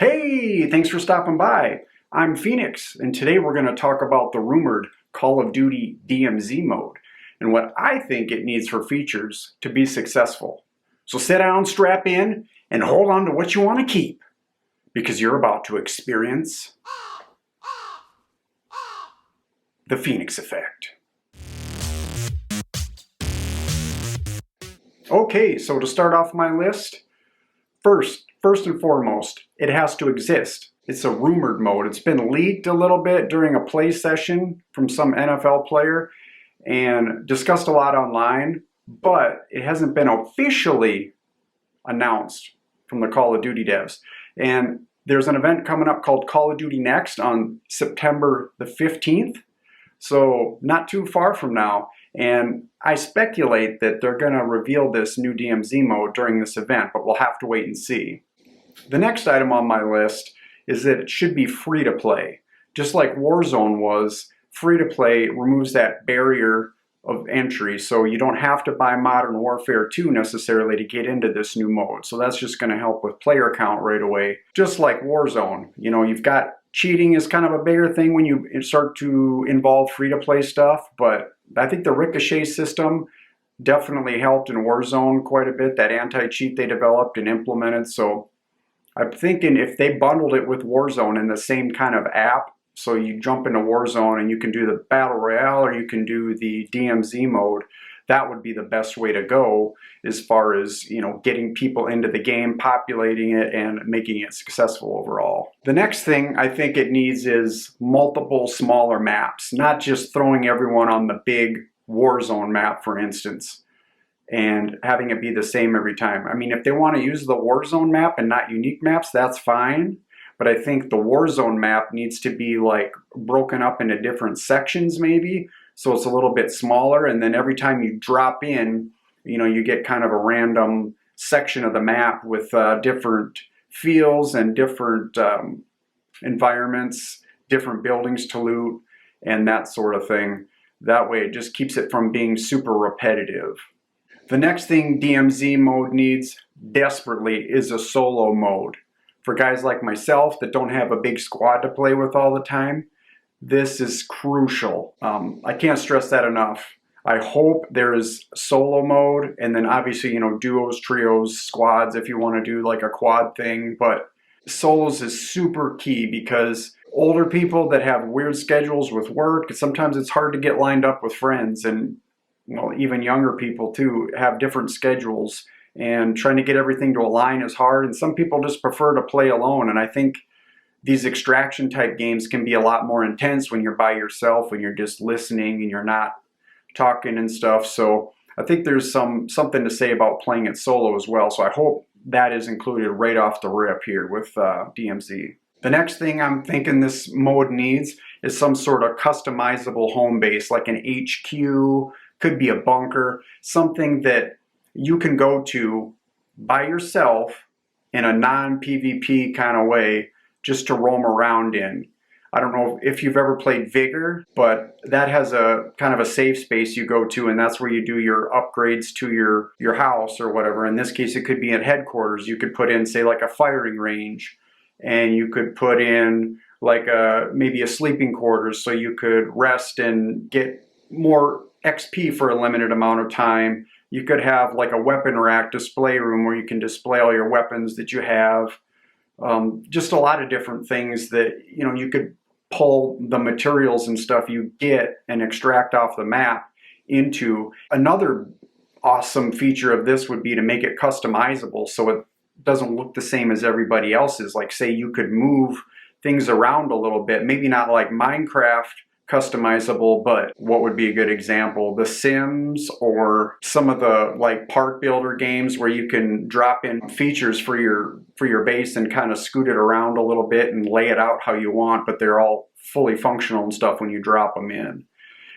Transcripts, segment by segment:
Hey, thanks for stopping by. I'm Phoenix, and today we're going to talk about the rumored Call of Duty DMZ mode and what I think it needs for features to be successful. So sit down, strap in, and hold on to what you want to keep, because you're about to experience the Phoenix effect. Okay, so to start off my list, First and foremost, it has to exist. It's a rumored mode. It's been leaked a little bit during a play session from some NFL player and discussed a lot online, but it hasn't been officially announced from the Call of Duty devs. And there's an event coming up called Call of Duty Next on September the 15th, so not too far from now. And I speculate that they're going to reveal this new DMZ mode during this event, but we'll have to wait and see. The next item on my list is that it should be free to play. Just like Warzone was, free to play removes that barrier of entry, so you don't have to buy Modern Warfare 2 necessarily to get into this new mode. So that's just going to help with player count right away. Just like Warzone, you know, you've got cheating is kind of a bigger thing when you start to involve free-to-play stuff, but I think the Ricochet system definitely helped in Warzone quite a bit, that anti-cheat they developed and implemented. So I'm thinking if they bundled it with Warzone in the same kind of app, so you jump into Warzone and you can do the Battle Royale or you can do the DMZ mode, that would be the best way to go as far as, you know, getting people into the game, populating it, and making it successful overall. The next thing I think it needs is multiple smaller maps, not just throwing everyone on the big Warzone map, for instance, and having it be the same every time. I mean, if they want to use the Warzone map and not unique maps, that's fine. But I think the Warzone map needs to be like broken up into different sections maybe, so it's a little bit smaller, and then every time you drop in, you know, you get kind of a random section of the map with different feels and different environments, different buildings to loot, and that sort of thing. That way it just keeps it from being super repetitive. The next thing DMZ mode needs desperately is a solo mode. For guys like myself that don't have a big squad to play with all the time, this is crucial. I can't stress that enough. I hope there is solo mode, and then obviously, you know, duos, trios, squads if you want to do like a quad thing, but solos is super key because older people that have weird schedules with work, sometimes it's hard to get lined up with friends, and well, even younger people too have different schedules, and trying to get everything to align is hard, and some people just prefer to play alone. And I think these extraction type games can be a lot more intense when you're by yourself, when you're just listening and you're not talking and stuff. So I think there's something to say about playing it solo as well. So I hope that is included right off the rip here with DMZ. The next thing I'm thinking this mode needs is some sort of customizable home base, like an HQ, could be a bunker, something that you can go to by yourself in a non-PvP kind of way, just to roam around in. I don't know if you've ever played Vigor, but that has a kind of a safe space you go to, and that's where you do your upgrades to your house or whatever. In this case, it could be at headquarters. You could put in, say, like a firing range, and you could put in like maybe a sleeping quarters, so you could rest and get more XP for a limited amount of time. You could have like a weapon rack display room where you can display all your weapons that you have. Just a lot of different things that, you know, you could pull the materials and stuff you get and extract off the map into. Another awesome feature of this would be to make it customizable so it doesn't look the same as everybody else's. Like, say you could move things around a little bit, maybe not like Minecraft customizable, but what would be a good example? The Sims, or some of the like park builder games where you can drop in features for your base and kind of scoot it around a little bit and lay it out how you want, but they're all fully functional and stuff when you drop them in.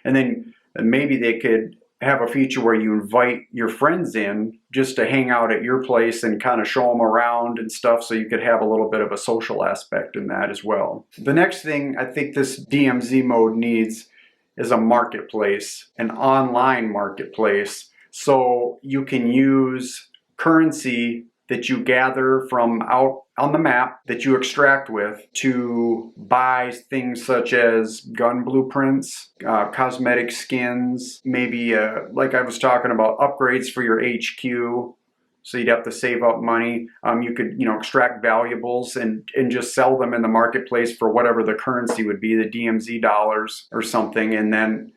And then maybe they could have a feature where you invite your friends in just to hang out at your place and kind of show them around and stuff, so you could have a little bit of a social aspect in that as well. The next thing I think this DMZ mode needs is a marketplace, an online marketplace, so you can use currency that you gather from out on the map that you extract with to buy things such as gun blueprints, cosmetic skins, maybe like I was talking about, upgrades for your HQ. So you'd have to save up money. You could, extract valuables and just sell them in the marketplace for whatever the currency would be, the DMZ dollars or something. And then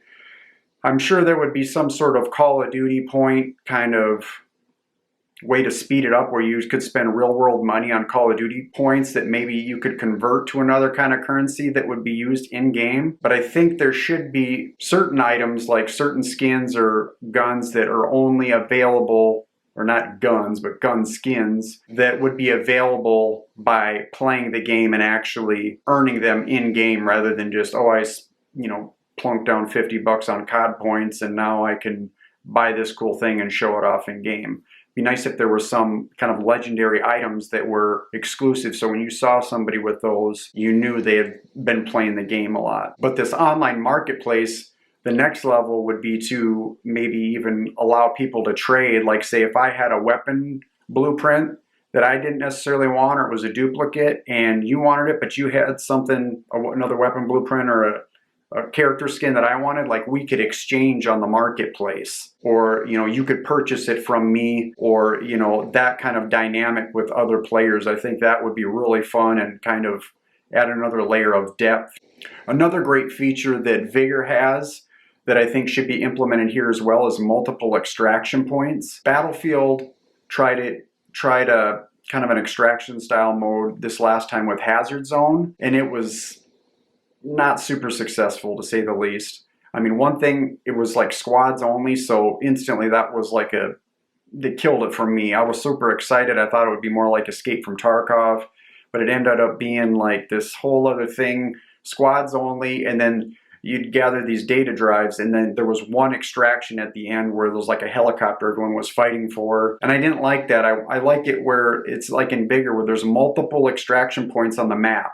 I'm sure there would be some sort of Call of Duty point kind of way to speed it up where you could spend real world money on Call of Duty points that maybe you could convert to another kind of currency that would be used in game. But I think there should be certain items like certain skins or guns that are only available, or not guns, but gun skins that would be available by playing the game and actually earning them in game rather than just, I plunked down 50 bucks on COD points and now I can buy this cool thing and show it off in game. Be nice if there were some kind of legendary items that were exclusive, so when you saw somebody with those, you knew they had been playing the game a lot. But this online marketplace, the next level would be to maybe even allow people to trade. Like, say if I had a weapon blueprint that I didn't necessarily want, or it was a duplicate and you wanted it, but you had something, another weapon blueprint or a character skin that I wanted, like we could exchange on the marketplace, or you could purchase it from me, or that kind of dynamic with other players. I think that would be really fun and kind of add another layer of depth. Another great feature that Vigor has that I think should be implemented here as well is multiple extraction points. Battlefield tried a kind of an extraction style mode this last time with Hazard Zone, and it was not super successful, to say the least. I mean, one thing, it was like squads only, so instantly that was like they killed it for me. I was super excited. I thought it would be more like Escape from Tarkov, but it ended up being like this whole other thing, squads only, and then you'd gather these data drives, and then there was one extraction at the end where there was like a helicopter everyone was fighting for, and I didn't like that. I like it where it's like in Vigor, where there's multiple extraction points on the map,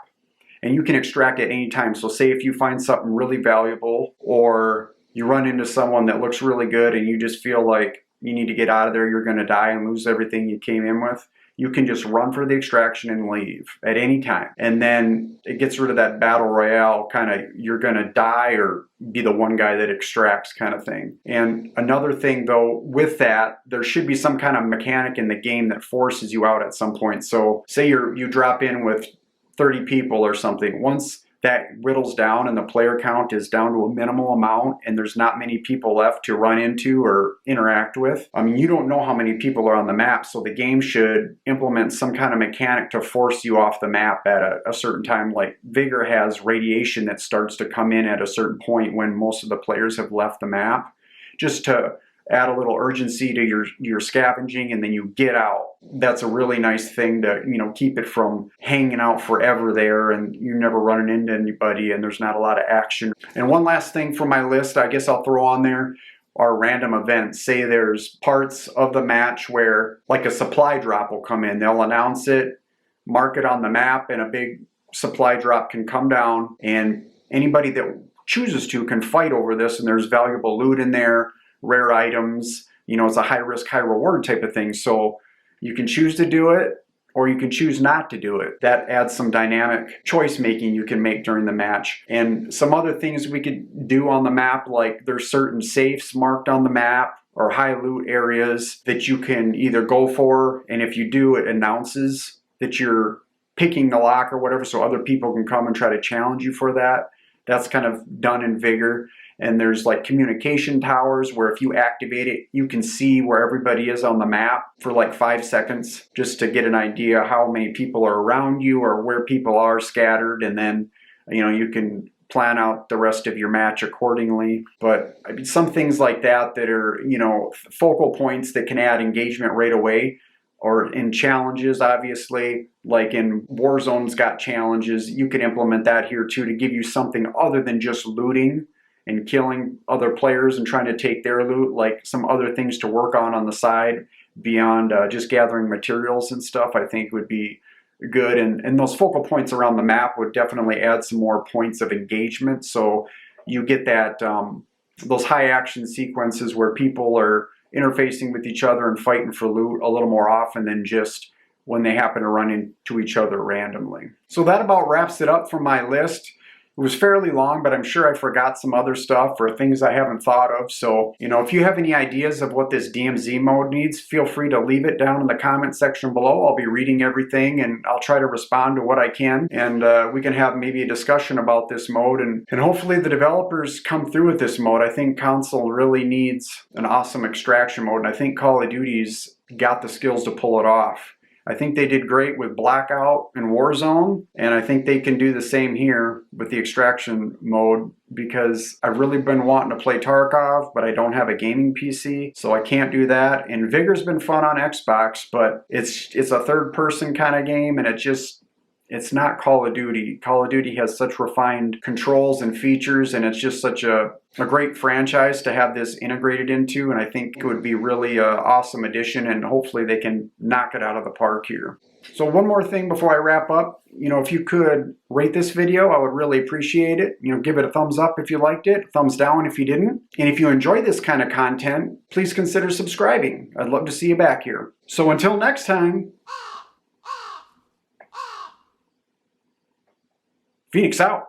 and you can extract at any time. So say if you find something really valuable, or you run into someone that looks really good and you just feel like you need to get out of there, you're going to die and lose everything you came in with, you can just run for the extraction and leave at any time. And then it gets rid of that battle royale kind of, you're going to die or be the one guy that extracts kind of thing. And another thing though, with that, there should be some kind of mechanic in the game that forces you out at some point. So say you drop in with 30 people or something. Once that whittles down and the player count is down to a minimal amount and there's not many people left to run into or interact with, I mean, you don't know how many people are on the map, so the game should implement some kind of mechanic to force you off the map at a certain time. Like Vigor has radiation that starts to come in at a certain point when most of the players have left the map, just to add a little urgency to your scavenging, and then you get out. That's a really nice thing to, keep it from hanging out forever there and you're never running into anybody and there's not a lot of action. And one last thing from my list, I guess I'll throw on there, are random events. Say there's parts of the match where like a supply drop will come in. They'll announce it, mark it on the map, and a big supply drop can come down, and anybody that chooses to can fight over this, and there's valuable loot in there, rare items, it's a high risk, high reward type of thing. So you can choose to do it or you can choose not to do it. That adds some dynamic choice making you can make during the match. And some other things we could do on the map, like there's certain safes marked on the map or high loot areas that you can either go for, and if you do, it announces that you're picking the lock or whatever, so other people can come and try to challenge you for that. That's kind of done in Vigor. And there's like communication towers where if you activate it, you can see where everybody is on the map for like 5 seconds, just to get an idea how many people are around you or where people are scattered. And then, you can plan out the rest of your match accordingly. But I mean, some things like that are, focal points that can add engagement right away. Or in challenges, obviously, like in Warzone's got challenges, you can implement that here too to give you something other than just looting and killing other players and trying to take their loot, like some other things to work on the side beyond just gathering materials and stuff, I think would be good. And those focal points around the map would definitely add some more points of engagement. So you get that those high action sequences where people are interfacing with each other and fighting for loot a little more often than just when they happen to run into each other randomly. So that about wraps it up for my list. It was fairly long, but I'm sure I forgot some other stuff or things I haven't thought of. So, if you have any ideas of what this DMZ mode needs, feel free to leave it down in the comment section below. I'll be reading everything and I'll try to respond to what I can. And we can have maybe a discussion about this mode. And hopefully the developers come through with this mode. I think console really needs an awesome extraction mode. And I think Call of Duty's got the skills to pull it off. I think they did great with Blackout and Warzone, and I think they can do the same here with the extraction mode, because I've really been wanting to play Tarkov, but I don't have a gaming PC, so I can't do that. And Vigor's been fun on Xbox, but it's a third-person kind of game, and it's not Call of Duty. Call of Duty has such refined controls and features, and it's just such a great franchise to have this integrated into, and I think it would be really an awesome addition, and hopefully they can knock it out of the park here. So one more thing before I wrap up, if you could rate this video, I would really appreciate it. Give it a thumbs up if you liked it, thumbs down if you didn't. And if you enjoy this kind of content, please consider subscribing. I'd love to see you back here. So until next time, Phoenix out.